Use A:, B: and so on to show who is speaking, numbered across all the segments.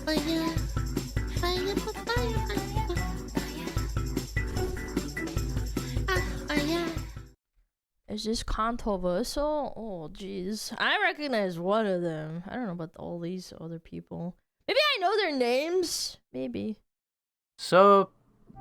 A: Fire, fire, fire, fire. Is this controversial? Oh, jeez. I recognize one of them. I don't know about all these other people. Maybe I know their names. Maybe.
B: So,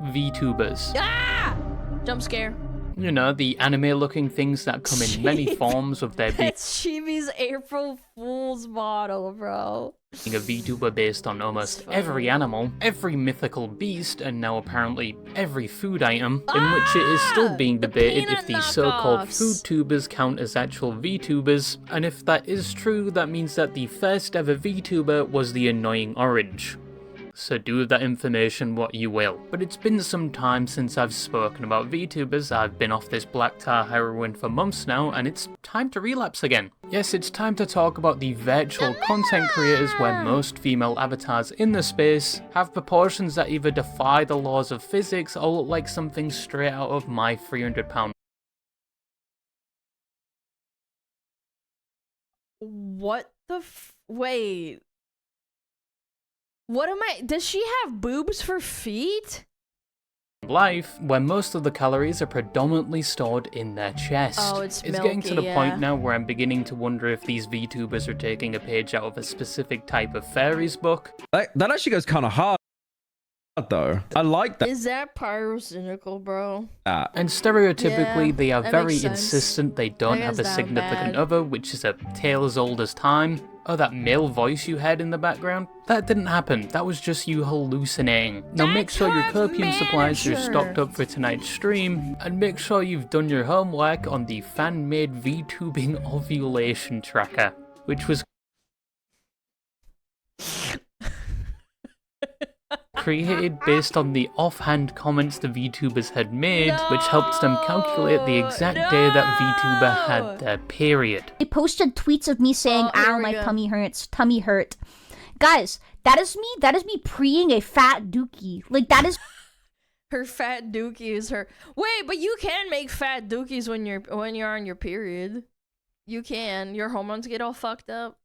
B: VTubers.
A: Ah! Jump scare.
B: You know, the anime-looking things that come in many forms of their being
A: That's Chibi's April Fool's model, bro.
B: a VTuber based on almost every animal, every mythical beast, and now apparently every food item, in which it is still being debated if these so-called food tubers count as actual VTubers, and if that is true, that means that the first ever VTuber was the annoying orange. So do with that information what you will. But it's been some time since I've spoken about VTubers. I've been off this black tar heroin for months now, and it's time to relapse again. Yes, it's time to talk about the virtual content creators where most female avatars in the space have proportions that either defy the laws of physics or look like something straight out of my 300-pound.
A: What the wait. What am I? Does she have boobs for feet?
B: Life, where most of the calories are predominantly stored in their chest.
A: Oh, it's milky,
B: getting to the
A: yeah.
B: point now where I'm beginning to wonder if these VTubers are taking a page out of a specific type of fairies book.
C: That actually goes kind of hard, though. I like that.
A: Is that pyrocynical, bro?
B: And stereotypically,
A: Yeah,
B: they are
A: that
B: very
A: makes sense.
B: insistent they don't
A: I
B: have a
A: guess that
B: significant
A: bad.
B: other, which is a tale as old as time. Oh, that male voice you heard in the background? That didn't happen. That was just you hallucinating. Now make sure your copium supplies are stocked up for tonight's stream, and make sure you've done your homework on the fan-made VTubing ovulation tracker, which was created based on the offhand comments the VTubers had made, which helped them calculate the exact day that VTuber had their period.
D: They posted tweets of me saying,
A: Oh, here
D: ow,
A: we
D: my
A: go.
D: tummy hurts, tummy hurt. Guys, that is me preeing a fat dookie. Like, that is
A: Her fat dookie is her. Wait, but you can make fat dookies when you're on your period. You can. Your hormones get all fucked up.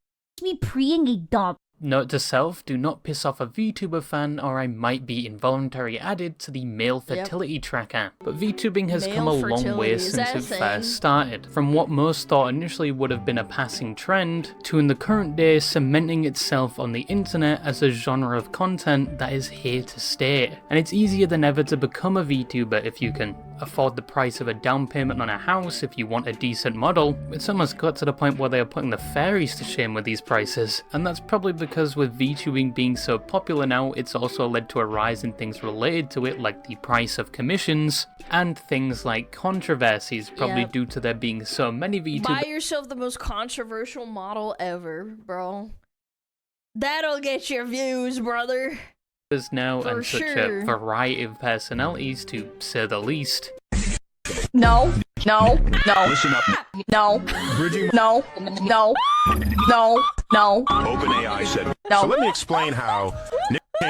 D: me preeing a dump.
B: Note to self, do not piss off a VTuber fan or I might be involuntarily added to the male fertility tracker. But VTubing has come a
A: Male
B: long way
A: fertility, is
B: since
A: that a
B: it
A: thing?
B: first started. From what most thought initially would have been a passing trend, to in the current day cementing itself on the internet as a genre of content that is here to stay. And it's easier than ever to become a VTuber if you can afford the price of a down payment on a house, if you want a decent model. It's almost got to the point where they are putting the fairies to shame with these prices, and that's probably because with VTubing being so popular now, it's also led to a rise in things related to it like the price of commissions, and things like controversies, probably
A: Yep.
B: due to there being so many
A: Buy
B: VTubers
A: yourself the most controversial model ever, bro. That'll get your views, brother.
B: now
A: For
B: and such
A: sure.
B: a variety of personalities, to say the least.
D: No, no, no,
E: Listen up.
D: no,
E: Bridging
D: no, no, no, no,
E: OpenAI said.
D: No.
E: So let me explain how.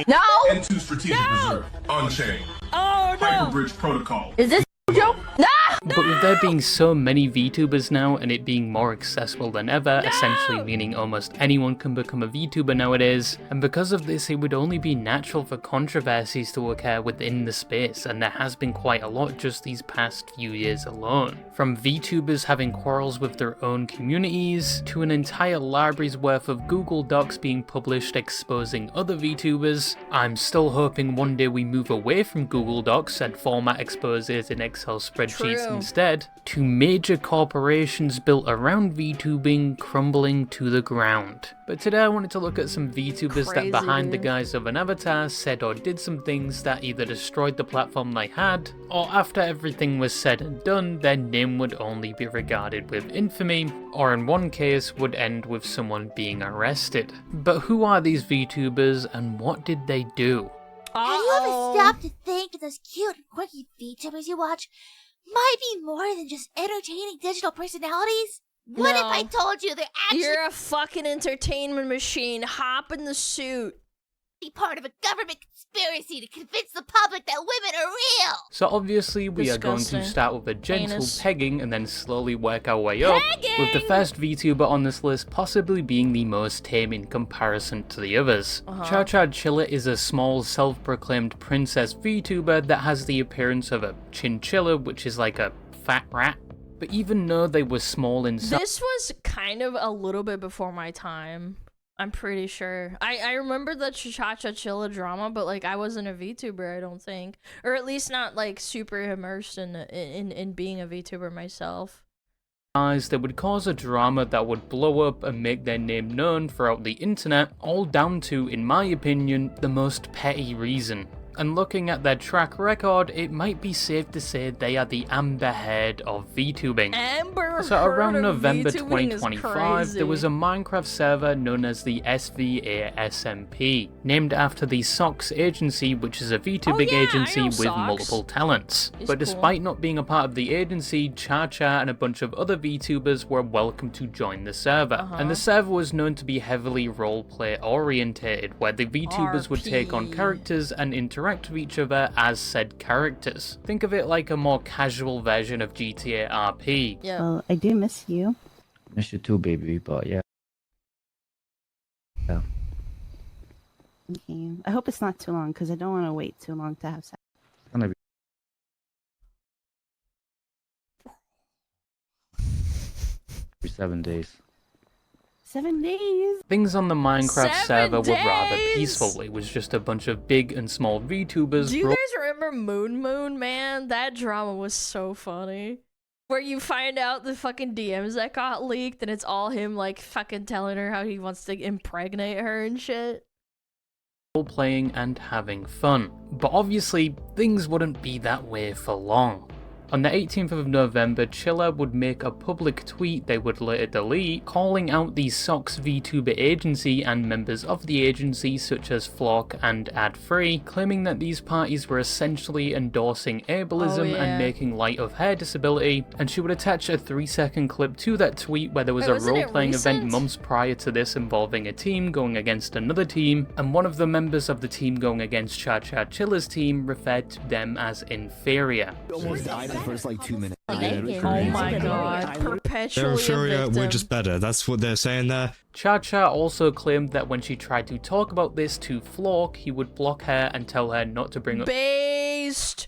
D: no!
F: Into strategic reserve, on-chain,
A: Oh no!
F: hyperbridge protocol.
D: Is this a joke? No!
B: But with there being so many VTubers now and it being more accessible than ever, essentially meaning almost anyone can become a VTuber nowadays, and because of this it would only be natural for controversies to occur within the space, and there has been quite a lot just these past few years alone. From VTubers having quarrels with their own communities, to an entire library's worth of Google Docs being published exposing other VTubers. I'm still hoping one day we move away from Google Docs and format exposes in Excel spreadsheets
A: True.
B: instead, to major corporations built around VTubing crumbling to the ground. But today I wanted to look at some VTubers
A: Crazy,
B: that behind the
A: dude.
B: guise of an avatar said or did some things that either destroyed the platform they had, or after everything was said and done, their name would only be regarded with infamy, or in one case would end with someone being arrested. But who are these VTubers and what did they do?
G: Have you ever stopped to think that those cute and quirky VTubers you watch might be more than just entertaining digital personalities? What if
A: No.
G: I told you they're actually
A: You're a fucking entertainment machine. Hop in the suit.
G: be part of a government conspiracy to convince the public that women are real.
B: So obviously we are going
A: Disgusting.
B: to start with a gentle
A: Heinous.
B: pegging and then slowly work our way up, with the first VTuber on this list possibly being the most tame in comparison to the others. Chacha Chilla is a small self-proclaimed princess VTuber that has the appearance of a chinchilla, which is like a fat rat. But even though they were small in size,
A: This was kind of a little bit before my time. I'm pretty sure. I remember the Chacha Chilla drama, but like I wasn't a VTuber, I don't think, or at least not like super immersed in being a VTuber myself.
B: they would cause a drama that would blow up and make their name known throughout the internet, all down to, in my opinion, the most petty reason. And looking at their track record, it might be safe to say they are the Amber Heard of VTubing.
A: Amber
B: So
A: Heard
B: around
A: of
B: November
A: VTubing is
B: 2025, there was a
A: crazy.
B: Minecraft server known as the SVA SMP, named after the Socks agency, which is a VTubing
A: yeah, I
B: agency
A: know
B: with
A: Socks.
B: multiple talents.
A: He's
B: But
A: cool.
B: despite not being a part of the agency, Chacha and a bunch of other VTubers were welcome to join the server. And the server was known to be heavily roleplay orientated, where the VTubers would take on
A: RP.
B: characters and interact with each other as said characters. Think of it like a more casual version of GTA RP.
A: Yeah.
H: Well, I do miss you.
I: Miss you too, baby, but yeah.
H: Okay. I hope it's not too long because I don't want to wait too long to have sex.
I: It's gonna be 7 days.
H: 7 days.
B: Things on the Minecraft
A: 7
B: server were rather
A: days!
B: peaceful. It was just a bunch of big and small VTubers.
A: Do you guys remember Moon, man? That drama was so funny. Where you find out the fucking DMs that got leaked and it's all him like fucking telling her how he wants to impregnate her and shit.
B: Playing and having fun. But obviously, things wouldn't be that way for long. On the 18th of November, Chilla would make a public tweet they would later delete, calling out the Socks VTuber agency and members of the agency such as Flock and Ad3, claiming that these parties were essentially endorsing ableism and making light of her disability, and she would attach a 3-second clip to that tweet where there was
A: Wait,
B: a
A: wasn't it
B: role-playing event
A: recent?
B: months prior to this involving a team going against another team, and one of the members of the team going against Chacha Chilla's team referred to them as inferior.
J: Almost died in the first like 2 minutes.
A: Oh my god, perpetually
K: Inferior,
A: a
K: we're
A: victim.
K: just better. That's what they're saying there.
B: Chacha also claimed that when she tried to talk about this to Flock, he would block her and tell her not to bring up
A: Based.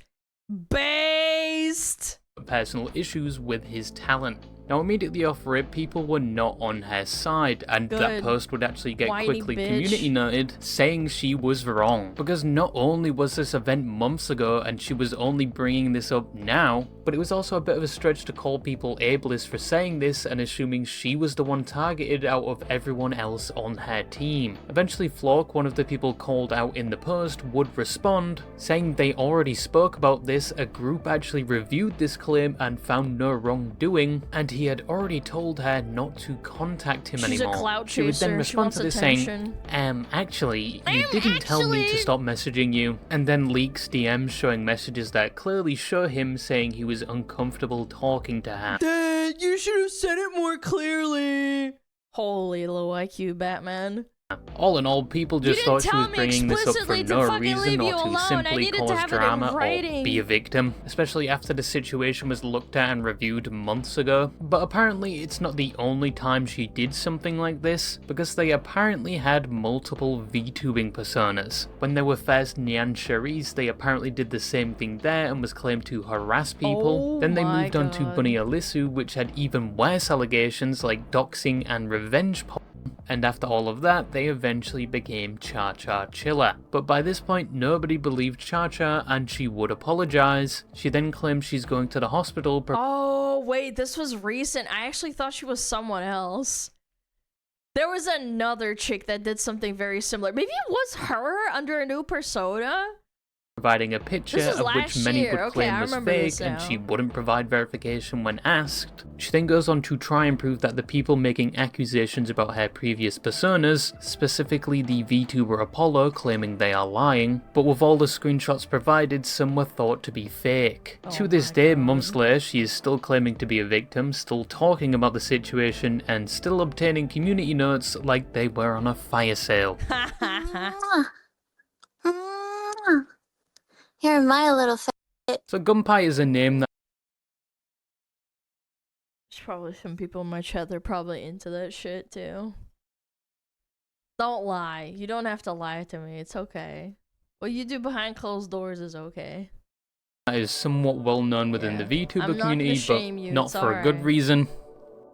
B: personal issues with his talent. Now immediately off rip, people were not on her side, and that
A: Good.
B: post would actually get
A: Whiny
B: quickly
A: bitch.
B: community noted, saying she was wrong. Because not only was this event months ago and she was only bringing this up now, but it was also a bit of a stretch to call people ableist for saying this and assuming she was the one targeted out of everyone else on her team. Eventually Flock, one of the people called out in the post, would respond, saying they already spoke about this, a group actually reviewed this claim and found no wrongdoing, and he had already told her not to contact him
A: She's
B: anymore.
A: a clout
B: She would then
A: chaser. She
B: respond
A: wants
B: to this
A: attention.
B: saying, actually, you didn't tell me to stop messaging you, and then leaks DMs showing messages that clearly show him saying he was uncomfortable talking to her.
A: Dad, you should have said it more clearly. Holy low IQ Batman.
B: All in all, people just
A: didn't
B: thought she
A: tell
B: was
A: me
B: bringing this up for
A: explicitly to
B: no
A: fucking
B: reason
A: leave
B: or
A: you
B: to
A: alone. I
B: simply
A: needed to
B: cause
A: have it in
B: drama or
A: writing.
B: be a victim, especially after the situation was looked at and reviewed months ago. But apparently it's not the only time she did something like this, because they apparently had multiple VTubing personas. When they were first Nyan Cherise, they apparently did the same thing there and was claimed to harass people.
A: Oh
B: Then they
A: my
B: moved on to
A: God.
B: Bunny Alisu, which had even worse allegations like doxing and revenge porn. And after all of that, they eventually became Chacha Chilla. But by this point, nobody believed Chacha, and she would apologize. She then claimed she's going to the hospital.
A: Oh, wait, this was recent. I actually thought she was someone else. There was another chick that did something very similar. Maybe it was her under a new persona?
B: Providing a picture
A: This was
B: of which
A: last
B: many
A: year.
B: would
A: Okay,
B: claim
A: I
B: was
A: remember
B: fake,
A: this
B: and
A: now.
B: she wouldn't provide verification when asked. She then goes on to try and prove that the people making accusations about her previous personas, specifically the VTuber Apollo, claiming they are lying, but with all the screenshots provided, some were thought to be fake. To this day, months later, she is still claiming to be a victim, still talking about the situation, and still obtaining community notes like they were on a fire sale.
G: Here, my little
B: So Gumpai is a name that
A: There's probably some people in my chat, they're probably into that shit too. Don't lie. You don't have to lie to me. It's okay. What you do behind closed doors is okay.
B: is somewhat well known within the VTuber community, but not for a good reason.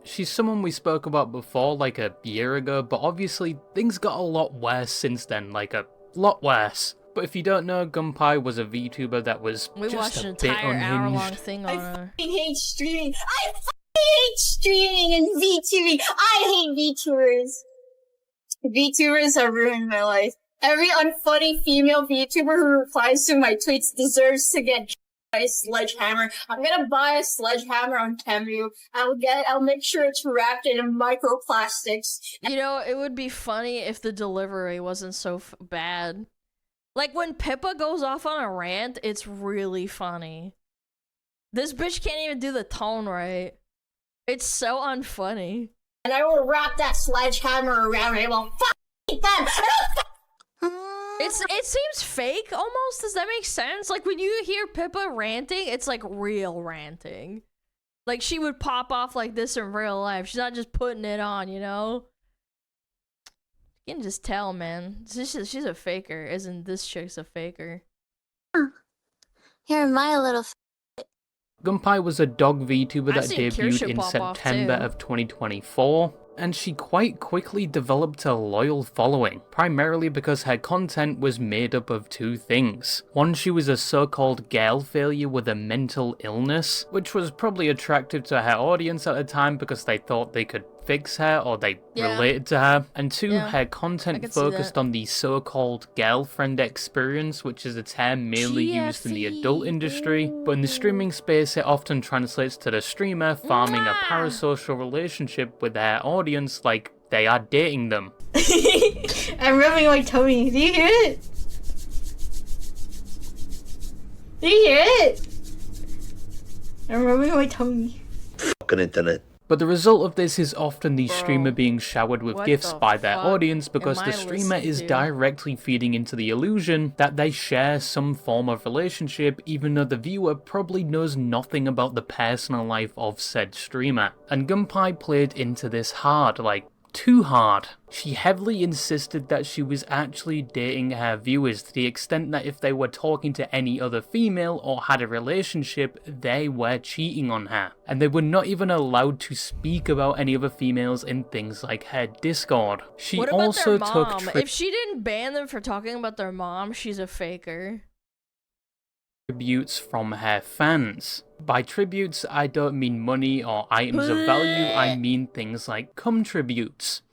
B: She's someone we spoke about before, like a year ago, but obviously things got a lot worse since then, like a lot worse. But if you don't know, Gumpai was a VTuber that was just a bit unhinged.
A: Thing on her.
G: I hate streaming. I hate streaming and VTubing. I hate VTubers. VTubers have ruined my life. Every unfunny female VTuber who replies to my tweets deserves to get by a sledgehammer. I'm gonna buy a sledgehammer on Temu. I'll make sure it's wrapped in microplastics.
A: You know, it would be funny if the delivery wasn't so bad. Like when Pippa goes off on a rant, it's really funny. This bitch can't even do the tone right. It's so unfunny.
G: And I will wrap that sledgehammer around it. Well, fuck them.
A: It seems fake almost. Does that make sense? Like when you hear Pippa ranting, it's like real ranting. Like she would pop off like this in real life. She's not just putting it on, you know? You can just tell, man. She's a faker. Isn't this chick's a faker?
G: Here, my little.
B: Gumpai was a dog VTuber that debuted in September of 2024, and she quite quickly developed a loyal following, primarily because her content was made up of two things. One, she was a so-called girl failure with a mental illness, which was probably attractive to her audience at the time because they thought they could fix her or they related to her. And two, her content focused on the so-called girlfriend experience, which is a term mainly used in the adult industry, but in the streaming space it often translates to the streamer farming a parasocial relationship with their audience like they are dating them.
G: I'm rubbing my tummy. Do you hear it? Do you hear it? I'm rubbing my tummy.
E: Fucking internet.
B: But the result of this is often the streamer being showered with gifts by their audience because the streamer is directly feeding into the illusion that they share some form of relationship even though the viewer probably knows nothing about the personal life of said streamer. And Gumpai played into this hard, like too hard. She heavily insisted that she was actually dating her viewers to the extent that if they were talking to any other female or had a relationship, they were cheating on her. And they were not even allowed to speak about any other females in things like her Discord. She
A: what about
B: also
A: their mom?
B: took
A: If she didn't ban them for talking about their mom, she's a faker.
B: Tributes from her fans. By tributes, I don't mean money or items of value, I mean things like cum tributes.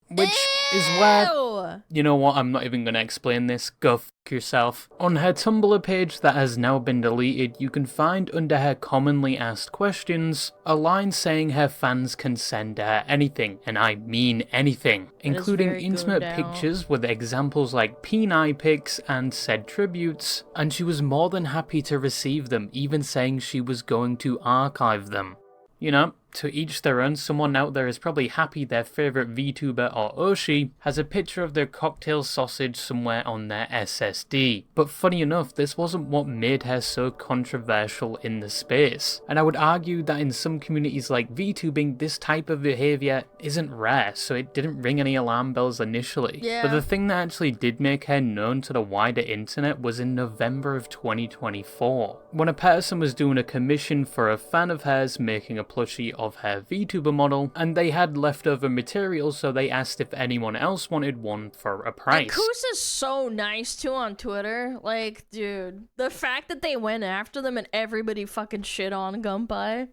B: Which is where, you know what, I'm not even going to explain this, go f*** yourself. On her Tumblr page that has now been deleted, you can find under her commonly asked questions, a line saying her fans can send her anything, and I mean anything, including intimate pictures with examples like peni pics and said tributes, and she was more than happy to receive them, even saying she was going to archive them. You know, to each their own, someone out there is probably happy their favourite VTuber or Oshi has a picture of their cocktail sausage somewhere on their SSD. But funny enough, this wasn't what made her so controversial in the space. And I would argue that in some communities like VTubing, this type of behaviour isn't rare, so it didn't ring any alarm bells initially. But the thing that actually did make her known to the wider internet was in November of 2024, when a person was doing a commission for a fan of hers making a plushie of her VTuber model, and they had leftover material, so they asked if anyone else wanted one for a price.
A: And Kus is so nice too on Twitter. Like, dude, the fact that they went after them and everybody fucking shit on Gumpai.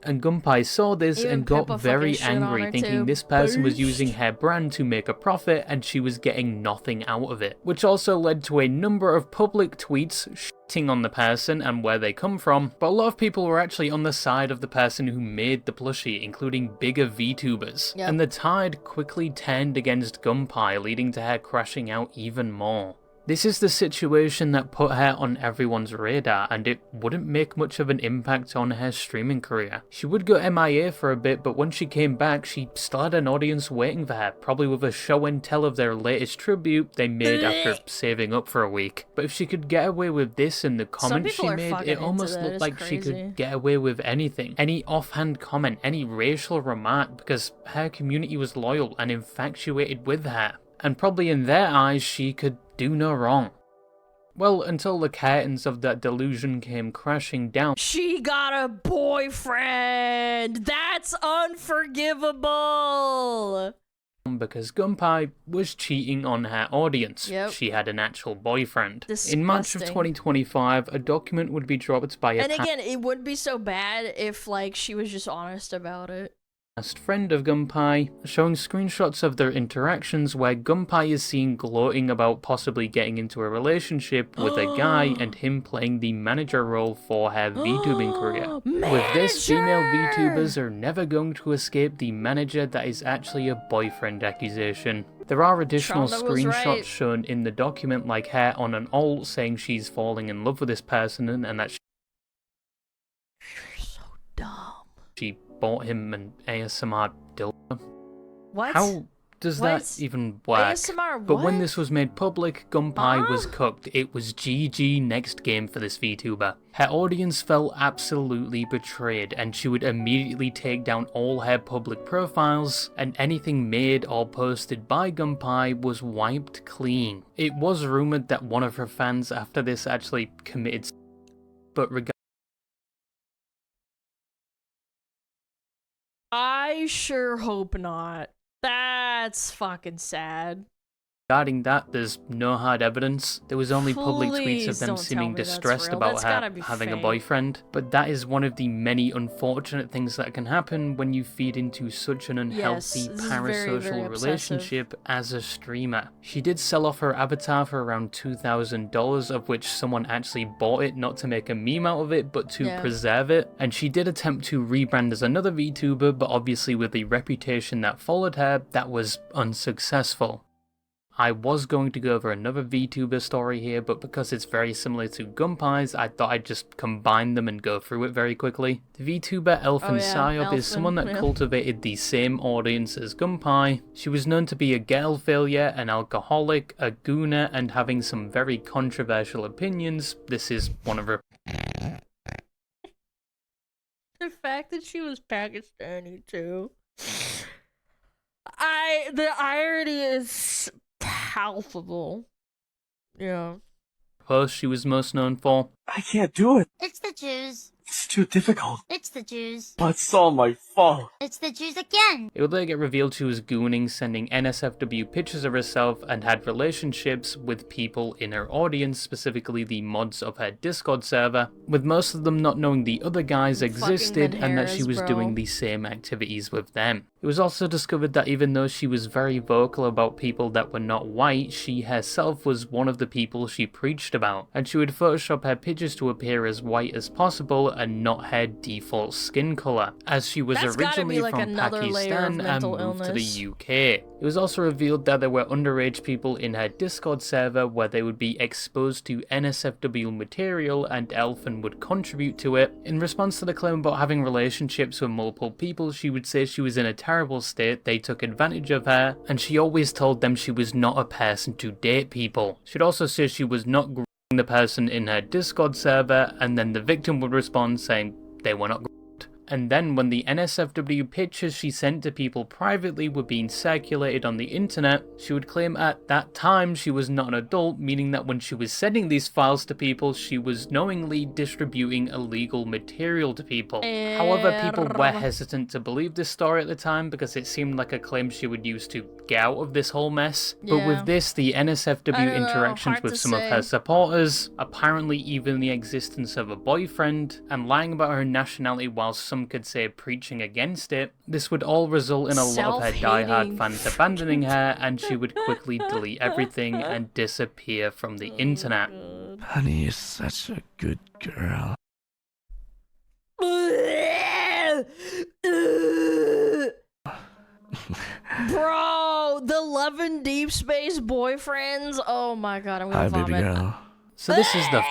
B: And Gumpai saw this and got very angry, thinking this person was using her brand to make a profit and she was getting nothing out of it. Which also led to a number of public tweets shitting on the person and where they come from, but a lot of people were actually on the side of the person who made the plushie, including bigger VTubers. And the tide quickly turned against Gumpai, leading to her crashing out even more. This is the situation that put her on everyone's radar, and it wouldn't make much of an impact on her streaming career. She would go MIA for a bit, but when she came back, she still had an audience waiting for her, probably with a show and tell of their latest tribute they made after saving up for a week. But if she could get away with this in the comments she made, it almost looked like she could get away with anything. Any offhand comment, any racial remark, because her community was loyal and infatuated with her. And probably in their eyes, she could do no wrong. Well, until the curtains of that delusion came crashing down.
A: She got a boyfriend! That's unforgivable!
B: Because Gumpai was cheating on her audience.
A: Yep.
B: She had an actual boyfriend.
A: Disgusting.
B: In March of 2025, a document would be dropped by a
A: And again, it wouldn't be so bad if, like, she was just honest about it.
B: past friend of Gumpai, showing screenshots of their interactions where Gumpai is seen gloating about possibly getting into a relationship with a guy and him playing the manager role for her VTubing career. With this, female VTubers are never going to escape the manager that is actually a boyfriend accusation. There are additional screenshots shown in the document, like her on an alt saying she's falling in love with this person and that
A: You're so dumb.
B: she bought him an ASMR dildo.
A: What?
B: How does that even work?
A: ASMR
B: But when
A: what?
B: this was made public, Gumpai was cooked. It was GG next game for this VTuber. Her audience felt absolutely betrayed, and she would immediately take down all her public profiles, and anything made or posted by Gumpai was wiped clean. It was rumoured that one of her fans after this actually committed, but
A: I sure hope not. That's fucking sad.
B: regarding that, there's no hard evidence. There was only public tweets of
A: Please
B: them
A: don't tell
B: seeming
A: me that's
B: distressed
A: real.
B: about
A: That's
B: her
A: gotta be
B: having a
A: fake.
B: boyfriend. But that is one of the many unfortunate things that can happen when you feed into such an unhealthy
A: this is
B: parasocial
A: very
B: relationship as a streamer. She did sell off her avatar for around $2,000, of which someone actually bought it not to make a meme out of it, but to preserve it. And she did attempt to rebrand as another VTuber, but obviously with the reputation that followed her, that was unsuccessful. I was going to go over another VTuber story here, but because it's very similar to Gumpai's, I thought I'd just combine them and go through it very quickly. The VTuber Elfinpsyop is someone that cultivated the same audience as Gumpai. She was known to be a girl failure, an alcoholic, a gooner, and having some very controversial opinions. This is one of her.
A: The fact that she was Pakistani too. The irony is palpable. Yeah.
B: Post she was most known for.
L: I can't do it.
M: It's the Jews.
L: It's too difficult.
M: It's the Jews.
L: It's all my fault.
M: It's the Jews again.
B: It would later get revealed she was gooning, sending NSFW pictures of herself, and had relationships with people in her audience, specifically the mods of her Discord server, with most of them not knowing the other guys existed and that she was doing the same activities with them. It was also discovered that even though she was very vocal about people that were not white, she herself was one of the people she preached about, and she would Photoshop her pictures to appear as white as possible and not her default skin colour, as she was originally from Pakistan and moved to the UK. It was also revealed that there were underage people in her Discord server where they would be exposed to NSFW material and Elfin would contribute to it. In response to the claim about having relationships with multiple people, she would say she was in a terrible state, they took advantage of her, and she always told them she was not a person to date people. She'd also say she was not the person in her Discord server, and then the victim would respond saying they were not. And then when the NSFW pictures she sent to people privately were being circulated on the internet, she would claim at that time she was not an adult, meaning that when she was sending these files to people, she was knowingly distributing illegal material to people. However, people were hesitant to believe this story at the time because it seemed like a claim she would use to get out of this whole mess. But with this, the NSFW interactions with some of her supporters, apparently even the existence of a boyfriend, and lying about her nationality while some could say preaching against it, this would all result in a lot of her diehard fans abandoning her, and she would quickly delete everything and disappear from the internet.
C: Honey is such a good girl.
A: Bro, the Love and Deep Space boyfriends. Oh my god, I'm gonna vomit.
C: Baby girl.
B: So this is the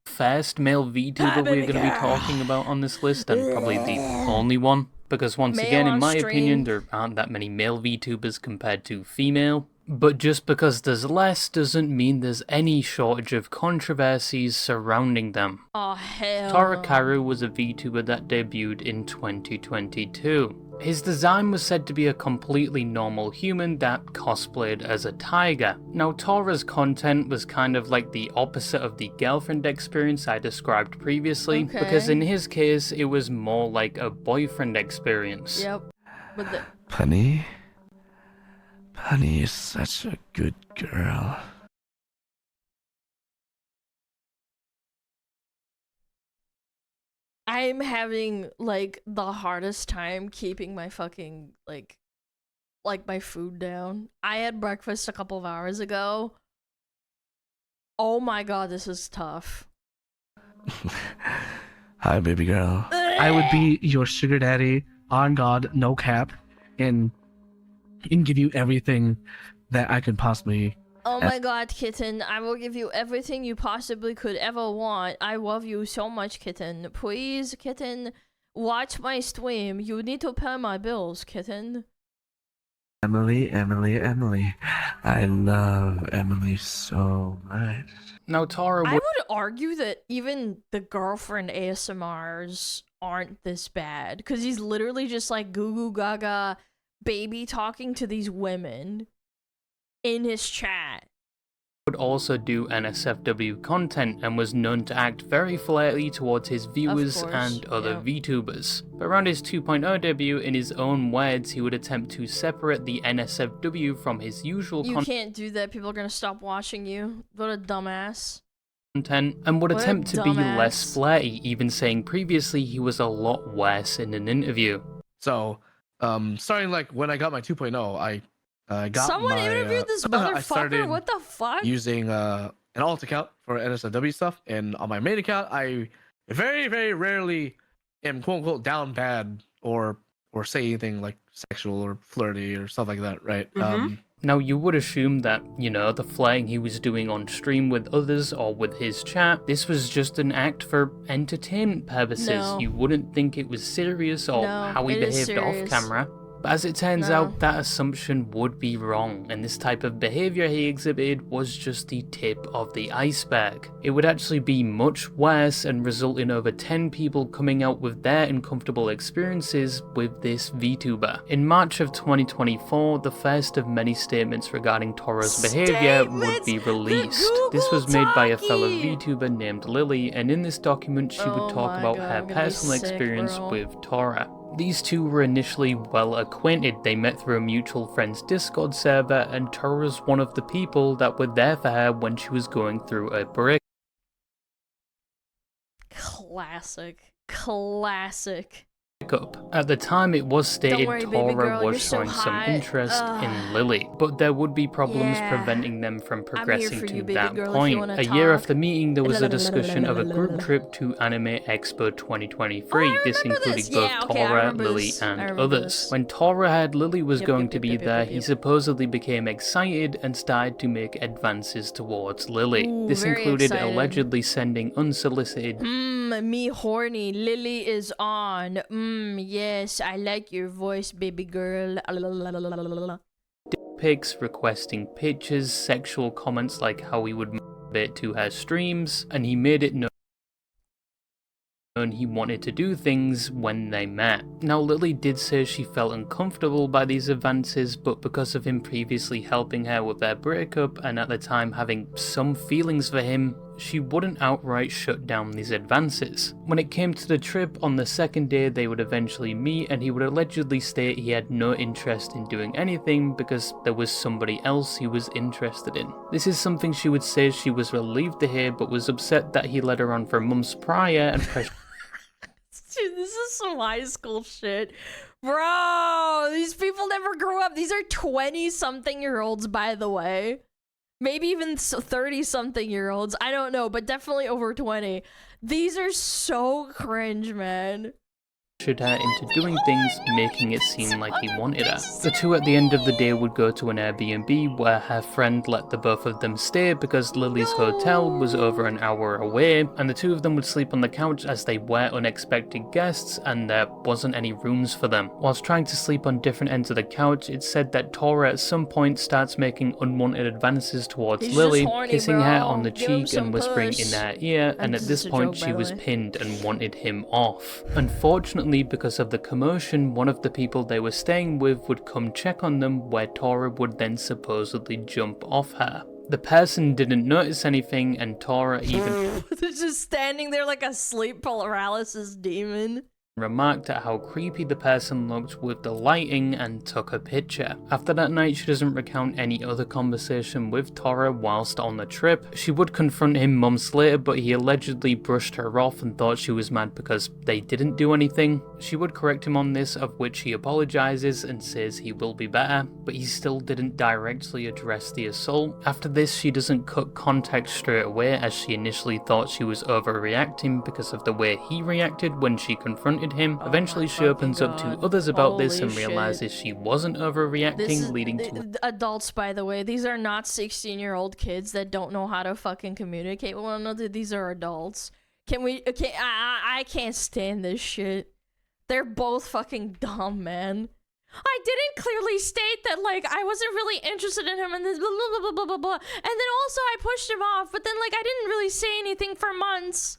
B: first male VTuber we're going to be talking about on this list, and probably the only one. Because once again, in my opinion, there aren't that many male VTubers compared to female. But just because there's less doesn't mean there's any shortage of controversies surrounding them.
A: Oh hell.
B: Tora Karu was a VTuber that debuted in 2022. His design was said to be a completely normal human that cosplayed as a tiger. Now, Tora's content was kind of like the opposite of the girlfriend experience I described previously, because in his case, it was more like a boyfriend experience.
A: Yep. But the
C: Penny? Penny is such a good girl.
A: I'm having like the hardest time keeping my fucking like my food down. I had breakfast a couple of hours ago. Oh my god, this is tough.
C: Hi, baby girl.
N: I would be your sugar daddy, on God, no cap, and give you everything that I could possibly.
A: Oh my god, kitten, I will give you everything you possibly could ever want. I love you so much, kitten. Please, kitten, watch my stream. You need to pay my bills, kitten.
C: Emily. I love Emily so much.
B: Now, Tora
A: I would argue that even the girlfriend ASMRs aren't this bad, because he's literally just like goo goo gaga baby talking to these women in his chat.
B: Would also do NSFW content and was known to act very flirty towards his viewers and other VTubers. But around his 2.0 debut, in his own words, he would attempt to separate the NSFW from his usual
A: You can't do that, people are gonna stop watching you. What a dumbass.
B: Content, and would
A: What a
B: attempt to be less
A: dumbass.
B: flirty, even saying previously he was a lot worse in an interview.
N: So, starting like when I got my 2.0, I got
A: Someone
N: my,
A: interviewed this
N: I
A: motherfucker?
N: started
A: What the fuck?
N: using an alt account for NSFW stuff, and on my main account, I very, very rarely am quote unquote down bad or say anything like sexual or flirty or stuff like that, right?
B: Now, you would assume that, you know, the flirting he was doing on stream with others or with his chat, this was just an act for entertainment purposes.
A: No.
B: You wouldn't think it was serious or
A: No,
B: how he
A: it is
B: behaved off
A: serious.
B: camera. But as it turns out, that assumption would be wrong, and this type of behavior he exhibited was just the tip of the iceberg. It would actually be much worse and result in over 10 people coming out with their uncomfortable experiences with this VTuber. In March of 2024, the first of many statements regarding Tora's behavior would be released. This was made by a fellow VTuber named Lily, and in this document she would talk about her personal experience with Tora. These two were initially well acquainted. They met through a mutual friend's Discord server, and Tora was one of the people that were there for her when she was going through a break.
A: Classic.
B: At the time, it was stated
A: worry, baby
B: Tora
A: girl,
B: was
A: you're so
B: showing some
A: hot.
B: interest in Lily, but there would be problems preventing them from progressing
A: for
B: to
A: you, baby
B: that
A: girl, if you
B: point.
A: wanna
B: A year
A: talk.
B: after meeting, there was a discussion of a group trip to Anime Expo 2023. This included both Tora, Lily, and others. When Tora heard Lily was going to be there, he supposedly became excited and started to make advances towards Lily. This
A: very
B: included
A: excited.
B: allegedly sending unsolicited
A: Me horny. Lily is on. Yes, I like your voice, baby girl.
B: pics, requesting pictures, sexual comments like how he would masturbate to her streams, and he made it known he wanted to do things when they met. Now, Lily did say she felt uncomfortable by these advances, but because of him previously helping her with their breakup and at the time having some feelings for him, she wouldn't outright shut down these advances. When it came to the trip, on the second day they would eventually meet, and he would allegedly state he had no interest in doing anything because there was somebody else he was interested in. This is something she would say she was relieved to hear, but was upset that he led her on for months prior and pressured.
A: Dude, this is some high school shit. Bro, these people never grew up. These are 20-something-year-olds, by the way. Maybe even 30-something-year-olds. I don't know, but definitely over 20. These are so cringe, man.
B: pressured her into doing things, making it seem like he wanted her. The two at the end of the day would go to an Airbnb where her friend let the both of them stay because Lily's hotel was over an hour away, and the two of them would sleep on the couch as they were unexpected guests and there wasn't any rooms for them. Whilst trying to sleep on different ends of the couch, it's said that Tora at some point starts making unwanted advances towards Lily, kissing her on the cheek and whispering in her ear, and at this point she was pinned and wanted him off. Unfortunately, because of the commotion, one of the people they were staying with would come check on them, where Tora would then supposedly jump off her. The person didn't notice anything, and Tora even
A: just standing there like a sleep paralysis demon.
B: Remarked at how creepy the person looked with the lighting and took a picture. After that night, she doesn't recount any other conversation with Tora whilst on the trip. She would confront him months later, but he allegedly brushed her off and thought she was mad because they didn't do anything. She would correct him on this, of which he apologizes and says he will be better, but he still didn't directly address the assault. After this, she doesn't cut contact straight away, as she initially thought she was overreacting because of the way he reacted when she confronted him. Eventually she opens up to others about this and realizes she wasn't overreacting, leading to
A: adults, by the way. These are not 16-year-old kids that don't know how to fucking communicate with one another. These are adults. I can't stand this shit. They're both fucking dumb, man. I didn't clearly state that, like, I wasn't really interested in him and this blah blah blah blah blah blah. And then also I pushed him off, but then, like, I didn't really say anything for months.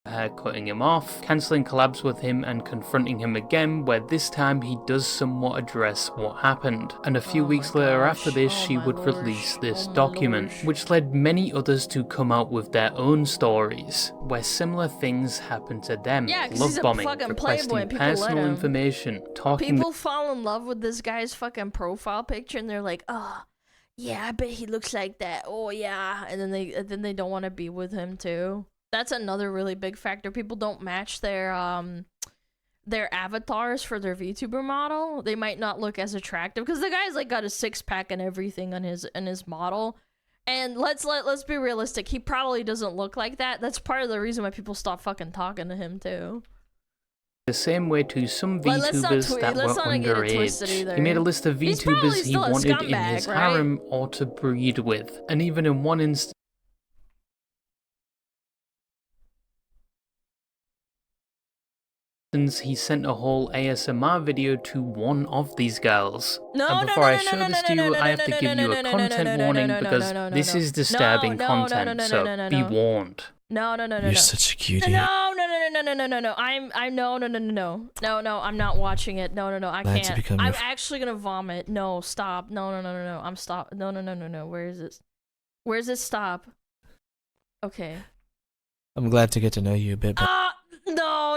B: her cutting him off, cancelling collabs with him and confronting him again, where this time he does somewhat address what happened. And a few weeks later after this, she would release this document, which led many others to come out with their own stories, where similar things happened to them.
A: Yeah, 'cause
B: love
A: he's a
B: bombing,
A: fucking
B: requesting
A: playboy, people let
B: personal
A: him.
B: information, talking
A: People fall in love with this guy's fucking profile picture and they're like, oh, yeah, I bet he looks like that. Oh yeah, and then they don't want to be with him too. That's another really big factor. People don't match their avatars for their VTuber model. They might not look as attractive because the guy's like got a six-pack and everything on his model. And let's be realistic. He probably doesn't look like that. That's part of the reason why people stop fucking talking to him too.
B: the same way to some VTubers that were underage.
A: Either.
B: He made a list of VTubers he wanted in his
A: right?
B: harem or to breed with, and even in one instance he sent a whole ASMR video to one of these girls. And before I show this to you, I have to give you a content warning because this is disturbing content, so be warned.
A: No.
K: You're such a cutie.
A: No. I'm not watching it. No. I
K: Glad to
A: can't.
K: become
A: I'm
K: your
A: actually gonna vomit. No, stop. No. I'm stop. No. Where is it? Where's it stop? Okay.
K: I'm glad to get to know you a bit better.
A: No.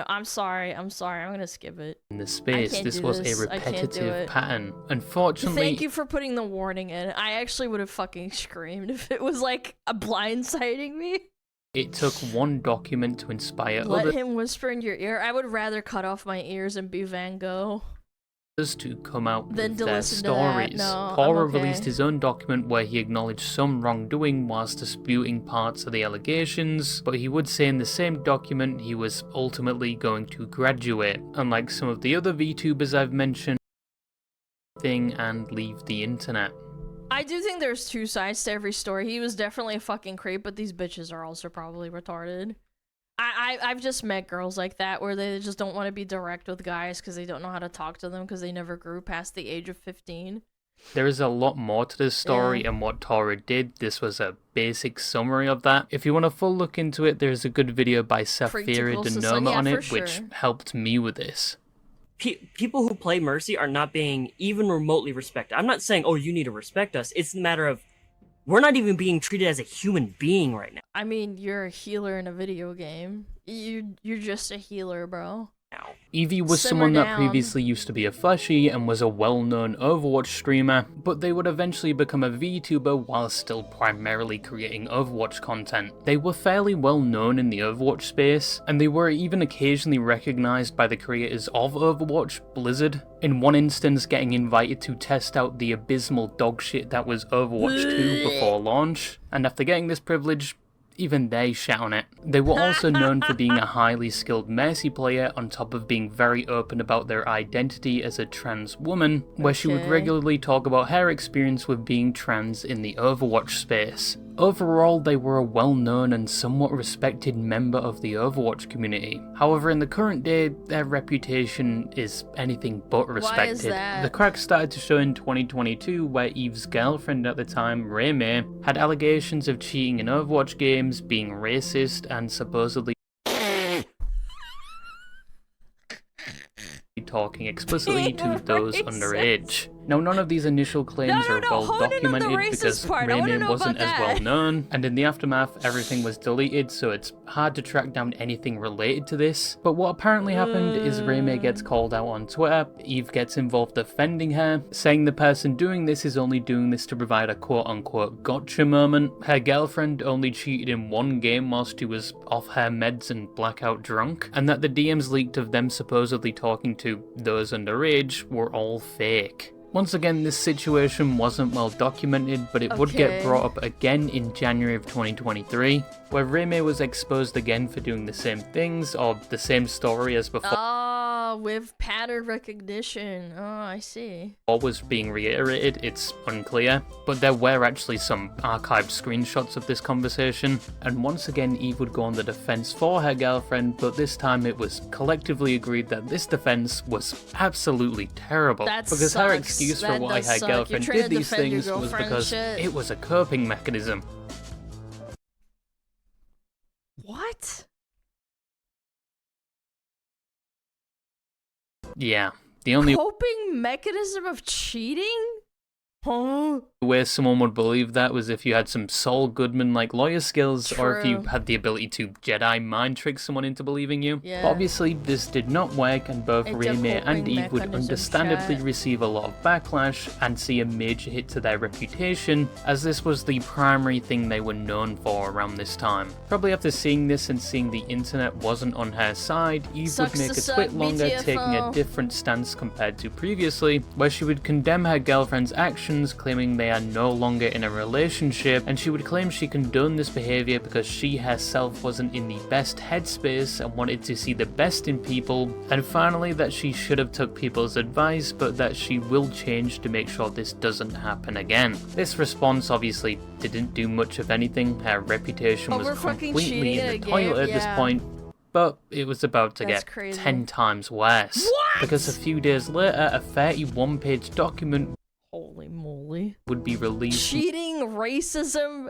A: I'm sorry. I'm gonna skip it.
B: In the space, this was a repetitive pattern. Unfortunately,
A: thank you for putting the warning in. I actually would have fucking screamed if it was like a blindsiding me.
B: it took one document to inspire
A: Let him whisper in your ear. I would rather cut off my ears and be Van Gogh.
B: to come out
A: Then
B: with
A: to
B: their
A: listen to that.
B: stories.
A: No,
B: Tora
A: I'm okay.
B: released his own document where he acknowledged some wrongdoing whilst disputing parts of the allegations, but he would say in the same document he was ultimately going to graduate, unlike some of the other VTubers I've mentioned, and leave the internet.
A: I do think there's two sides to every story. He was definitely a fucking creep, but these bitches are also probably retarded. I've just met girls like that where they just don't want to be direct with guys because they don't know how to talk to them because they never grew past the age of 15.
B: There is a lot more to this story and what Tora did. This was a basic summary of that. If you want a full look into it, there's a good video by Safira Denoma on it, which helped me with this.
O: People who play Mercy are not being even remotely respected. I'm not saying, oh, you need to respect us. It's a matter of we're not even being treated as a human being right now.
A: I mean, you're a healer in a video game. You're just a healer, bro.
B: EeveeA was someone that previously used to be a Fushy and was a well-known Overwatch streamer, but they would eventually become a VTuber while still primarily creating Overwatch content. They were fairly well known in the Overwatch space, and they were even occasionally recognized by the creators of Overwatch, Blizzard, in one instance getting invited to test out the abysmal dogshit that was Overwatch 2 before launch, and after getting this privilege, even they shat on it. They were also known for being a highly skilled Mercy player, on top of being very open about their identity as a trans woman, where she would regularly talk about her experience with being trans in the Overwatch space. Overall, they were a well-known and somewhat respected member of the Overwatch community. However, in the current day, their reputation is anything but respected.
A: Why is that?
B: The cracks started to show in 2022, where Eve's girlfriend at the time, Reme, had allegations of cheating in Overwatch games, being racist, and supposedly talking explicitly to those underage. Now, none of these initial claims are well documented because Reme wasn't as well known, and in the aftermath, everything was deleted, so it's hard to track down anything related to this. But what apparently happened is Reme gets called out on Twitter, Eve gets involved defending her, saying the person doing this is only doing this to provide a quote-unquote gotcha moment. Her girlfriend only cheated in one game whilst she was off her meds and blackout drunk, and that the DMs leaked of them supposedly talking to those underage were all fake. Once again, this situation wasn't well documented, but it would get brought up again in January of 2023, where Reme was exposed again for doing the same things, or the same story as before.
A: Oh, with pattern recognition. Oh, I see.
B: What was being reiterated, it's unclear, but there were actually some archived screenshots of this conversation, and once again Eve would go on the defense for her girlfriend, but this time it was collectively agreed that this defense was absolutely terrible, because her excuse for why her girlfriend did these things was because it was a coping mechanism.
A: What?
B: Yeah, the only
A: coping mechanism of cheating? Huh?
B: way someone would believe that was if you had some Saul Goodman-like lawyer skills, or if you had the ability to Jedi mind trick someone into believing you.
A: Yeah.
B: But obviously, this did not work, and both Reme and Eve would understandably receive a lot of backlash and see a major hit to their reputation, as this was the primary thing they were known for around this time. Probably after seeing this and seeing the internet wasn't on her side, Eve would make a twit longer, taking a different stance compared to previously, where she would condemn her girlfriend's actions, claiming they are no longer in a relationship, and she would claim she condoned this behavior because she herself wasn't in the best headspace and wanted to see the best in people, and finally that she should have took people's advice, but that she will change to make sure this doesn't happen again. This response obviously didn't do much of anything. Her reputation was completely in the toilet at this point, but it was about to get 10 times worse.
A: What?
B: Because a few days later, a 31-page document
A: Holy moly.
B: would be released.
A: Cheating, racism.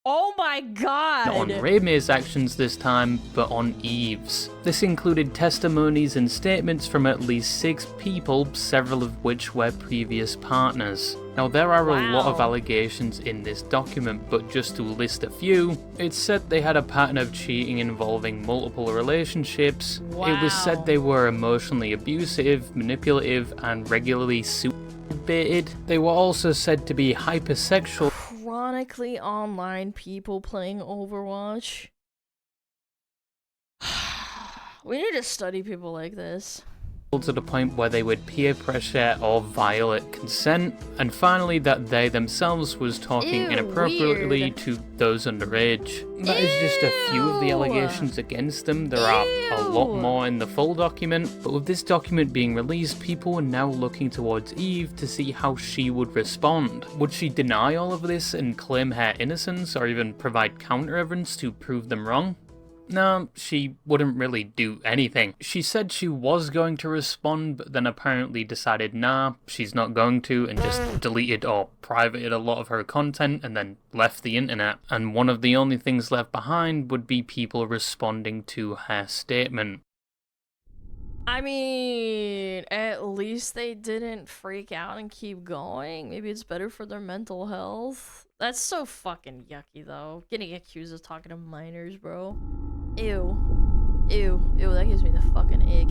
A: Oh my god.
B: Not on Reme's actions this time, but on Eve's. This included testimonies and statements from at least 6 people, several of which were previous partners. Now, there are a lot of allegations in this document, but just to list a few, it said they had a pattern of cheating involving multiple relationships. It was said they were emotionally abusive, manipulative, and regularly baited. They were also said to be hypersexual.
A: Chronically online people playing Overwatch. We need to study people like this.
B: To the point where they would peer pressure or violate consent, and finally that they themselves was talking inappropriately to those underage. That is just a few of the allegations against them. There are a lot more in the full document, but with this document being released, people were now looking towards Eve to see how she would respond. Would she deny all of this and claim her innocence, or even provide counter evidence to prove them wrong? No, she wouldn't really do anything. She said she was going to respond, but then apparently decided nah, she's not going to, and just deleted or privated a lot of her content and then left the internet. And one of the only things left behind would be people responding to her statement.
A: I mean, at least they didn't freak out and keep going. Maybe it's better for their mental health. That's so fucking yucky, though. Getting accused of talking to minors, bro. Ew. Ew. Ew, that gives me the fucking ick.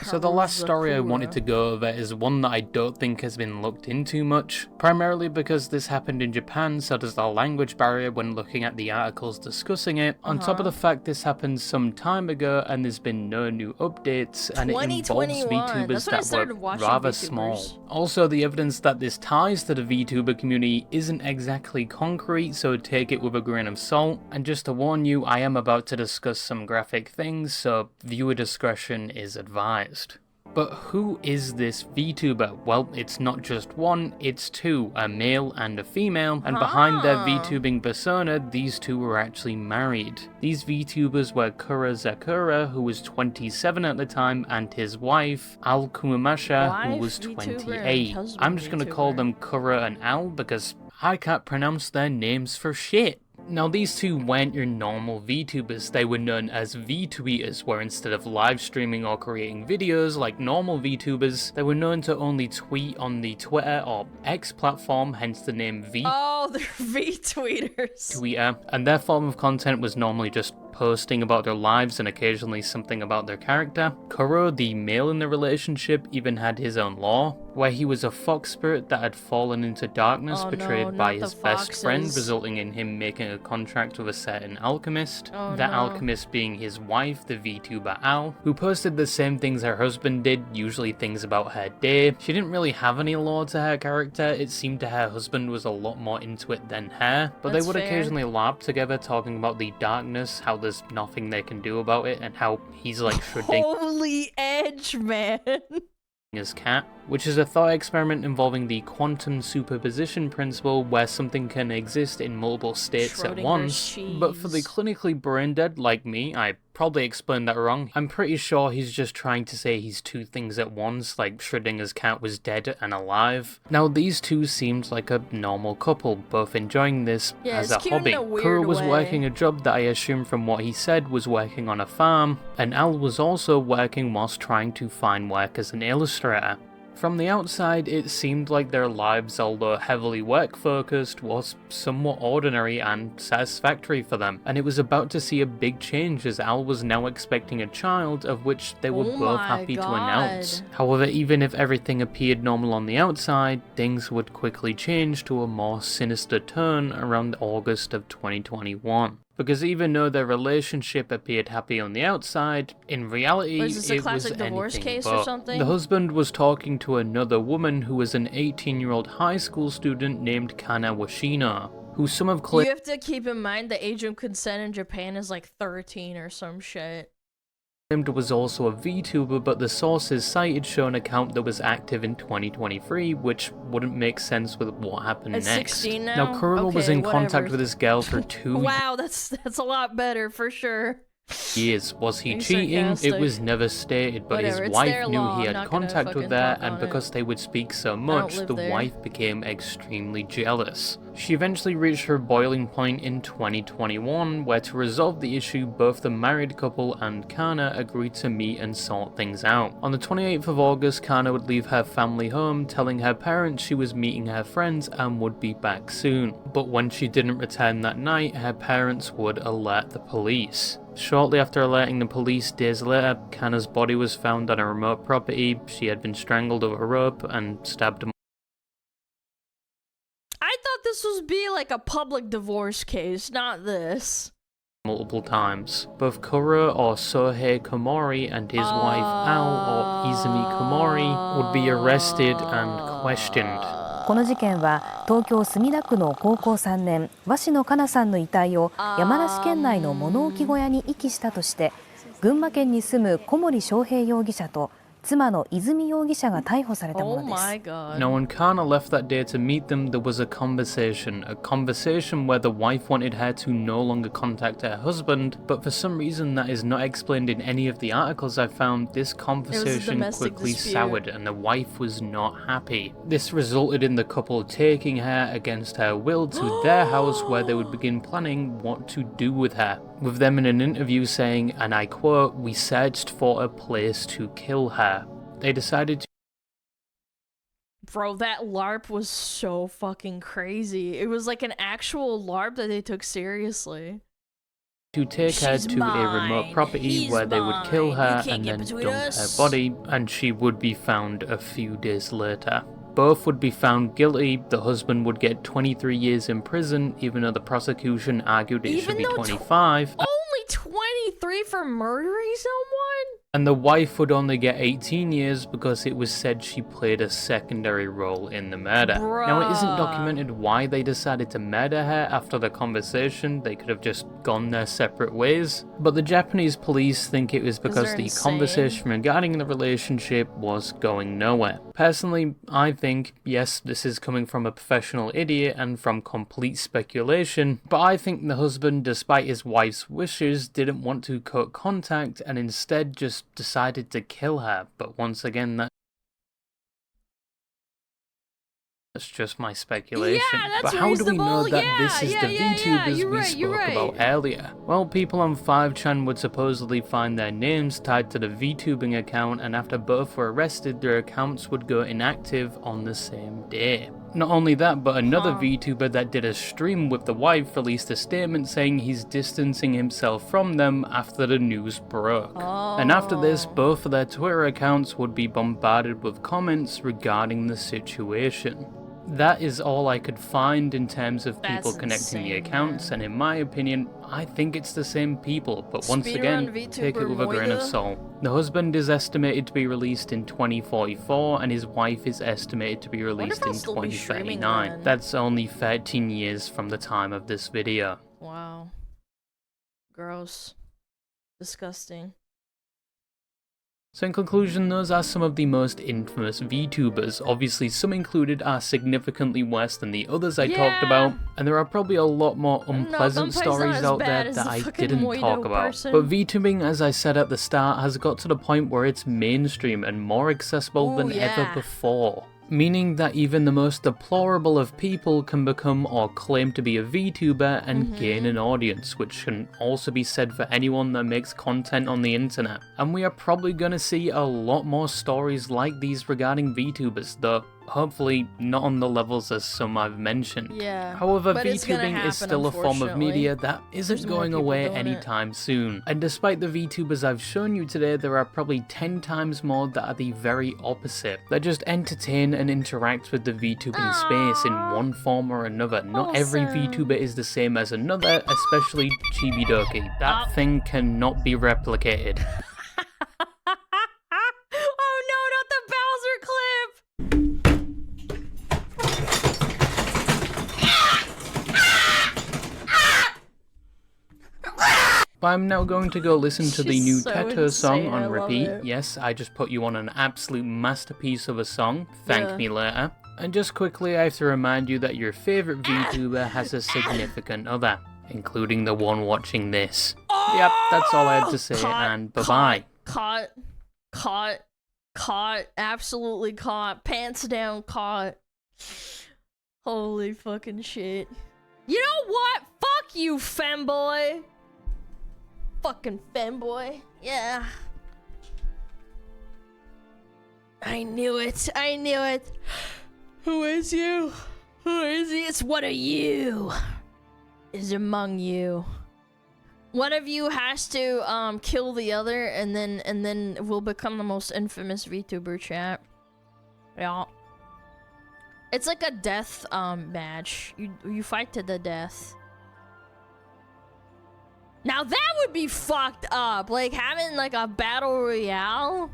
B: So the last story I wanted to go over is one that I don't think has been looked into much, primarily because this happened in Japan, so there's a language barrier when looking at the articles discussing it, on top of the fact this happened some time ago and there's been no new updates, and it involves VTubers that were rather small. Also, the evidence that this ties to the VTuber community isn't exactly concrete, so take it with a grain of salt, and just to warn you, I am about to discuss some graphic things, so viewer discretion is advised. But who is this VTuber? Well, it's not just one, it's two, a male and a female, and behind their VTubing persona, these two were actually married. These VTubers were Kurozakura, who was 27 at the time, and his wife, Al Kumamasha, who was 28. I'm just gonna call them Kura and Al because I can't pronounce their names for shit. Now, these two weren't your normal VTubers, they were known as VTweeters, where instead of live streaming or creating videos like normal VTubers, they were known to only tweet on the Twitter or X platform, hence the name V.
A: Oh, they're VTweeters.
B: Twitter, and their form of content was normally just posting about their lives and occasionally something about their character. Kuro, the male in the relationship, even had his own lore, where he was a fox spirit that had fallen into darkness, betrayed by his best friend, resulting in him making a contract with a certain alchemist, alchemist being his wife, the VTuber Al, who posted the same things her husband did, usually things about her day. She didn't really have any lore to her character, it seemed to her husband was a lot more into it than her, but they would occasionally LARP together talking about the darkness, how there's nothing they can do about it, and how he's like shredding
A: Holy edge, man.
B: his cat, which is a thought experiment involving the quantum superposition principle where something can exist in multiple states at once, but for the clinically brain dead like me, I probably explained that wrong. I'm pretty sure he's just trying to say he's two things at once, like Schrödinger's cat was dead and alive. Now, these two seemed like a normal couple, both enjoying this as a hobby. Kuro was working a job that I assume from what he said was working on a farm, and Al was also working whilst trying to find work as an illustrator. From the outside, it seemed like their lives, although heavily work-focused, was somewhat ordinary and satisfactory for them, and it was about to see a big change as Al was now expecting a child, of which they were both happy to announce. However, even if everything appeared normal on the outside, things would quickly change to a more sinister turn around August of 2021. Because even though their relationship appeared happy on the outside, in reality it was anything but. The husband was talking to another woman who was an 18-year-old high school student named Kana Washino, who some have claimed—
A: You have to keep in mind the age of consent in Japan is like 13 or some shit.
B: Was also a VTuber, but the sources cited show an account that was active in 2023, which wouldn't make sense with what happened next.
A: 16 now?
B: Now, Kuro was in contact with this girl for 2
A: Wow, that's a lot better for sure.
B: years. Was he cheating? It was never stated, but his wife knew he had contact with her, and because they would speak so much, the wife became extremely jealous. She eventually reached her boiling point in 2021, where to resolve the issue, both the married couple and Kana agreed to meet and sort things out. On the 28th of August, Kana would leave her family home, telling her parents she was meeting her friends and would be back soon. But when she didn't return that night, her parents would alert the police. Shortly after alerting the police, days later, Kana's body was found on a remote property. She had been strangled over a rope and stabbed
A: I thought this was be like a public divorce case, not this.
B: multiple times. Both Kuro or Sohei Komori and his wife Ao or Izumi Komori would be arrested and questioned.
P: この事件は東京墨田区の高校3年鷲野花夏さんの遺体を山梨県内の物置小屋に遺棄したとして群馬県に住む小森章平容疑者と妻の泉容疑者が逮捕されたものです。
B: Now, when Kana left that day to meet them, there was a conversation where the wife wanted her to no longer contact her husband, but for some reason that is not explained in any of the articles I found, this conversation quickly soured and the wife was not happy. This resulted in the couple taking her against her will to their house where they would begin planning what to do with her, with them in an interview saying, and I quote, "We searched for a place to kill her." They decided to—
A: Bro, that LARP was so fucking crazy. It was like an actual LARP that they took seriously.
B: to take her
A: She's
B: to a remote
A: mine.
B: property
A: He's
B: where they would kill
A: mine.
B: her
A: You can't
B: and
A: get
B: then
A: between
B: dump
A: us.
B: her body, and she would be found a few days later. Both would be found guilty. The husband would get 23 years in prison, even though the prosecution argued it should be 25.
A: Only 23 for murdering someone?
B: And the wife would only get 18 years because it was said she played a secondary role in the murder. Now, it isn't documented why they decided to murder her after the conversation. They could have just gone their separate ways. But the Japanese police think it was because the conversation regarding the relationship was going nowhere. Personally, I think, yes, this is coming from a professional idiot and from complete speculation, but I think the husband, despite his wife's wishes, didn't want to cut contact and instead just decided to kill her. But once again, that's just my speculation.
A: Yeah, that's
B: but how do we know that this is the VTubers
A: You're
B: we
A: right,
B: spoke about earlier? Well, people on 5chan would supposedly find their names tied to the VTubing account, and after both were arrested, their accounts would go inactive on the same day. Not only that, but another VTuber that did a stream with the wife released a statement saying he's distancing himself from them after the news broke. And after this, both of their Twitter accounts would be bombarded with comments regarding the situation. That is all I could find in terms of people connecting the accounts, and in my opinion, I think it's the same people, but once again, take it with a grain of salt. The husband is estimated to be released in 2044, and his wife is estimated to be released in 2039. That's only 13 years from the time of this video.
A: Wow. Gross. Disgusting.
B: So in conclusion, those are some of the most infamous VTubers. Obviously, some included are significantly worse than the others I talked about, and there are probably a lot more unpleasant stories out there that I didn't talk about. But VTubing, as I said at the start, has got to the point where it's mainstream and more accessible than ever before. Meaning that even the most deplorable of people can become or claim to be a VTuber and gain an audience, which can also be said for anyone that makes content on the internet. And we are probably gonna see a lot more stories like these regarding VTubers, though hopefully not on the levels as some I've mentioned. However, VTubing is still a form of media that isn't going away anytime soon. And despite the VTubers I've shown you today, there are probably 10 times more that are the very opposite, that just entertain and interact with the VTubing space in one form or another. Not every VTuber is the same as another, especially Chibidoki. That thing cannot be replicated.
A: Oh no, not the Bowser clip!
B: But I'm now going to go listen to the new
A: so
B: Teto song
A: insane, I
B: on
A: love
B: repeat.
A: it.
B: Yes, I just put you on an absolute masterpiece of a song. Thank me later. And just quickly, I have to remind you that your favourite VTuber has a significant other, including the one watching this. Yep, that's all I had to say, and bye-bye.
A: Caught, absolutely caught, pants down caught. Holy fucking shit. You know what? Fuck you, femboy. Fucking femboy. Yeah. I knew it. I knew it. Who is you? Who is he? It's one of you. Is among you. One of you has to kill the other, and then we'll become the most infamous VTuber, chat. Yeah. It's like a death match. You fight to the death. Now that would be fucked up. Like having like a battle royale,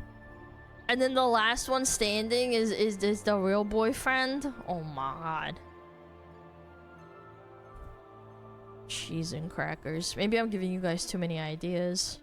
A: and then the last one standing is the real boyfriend. Oh my god. Cheese and crackers. Maybe I'm giving you guys too many ideas.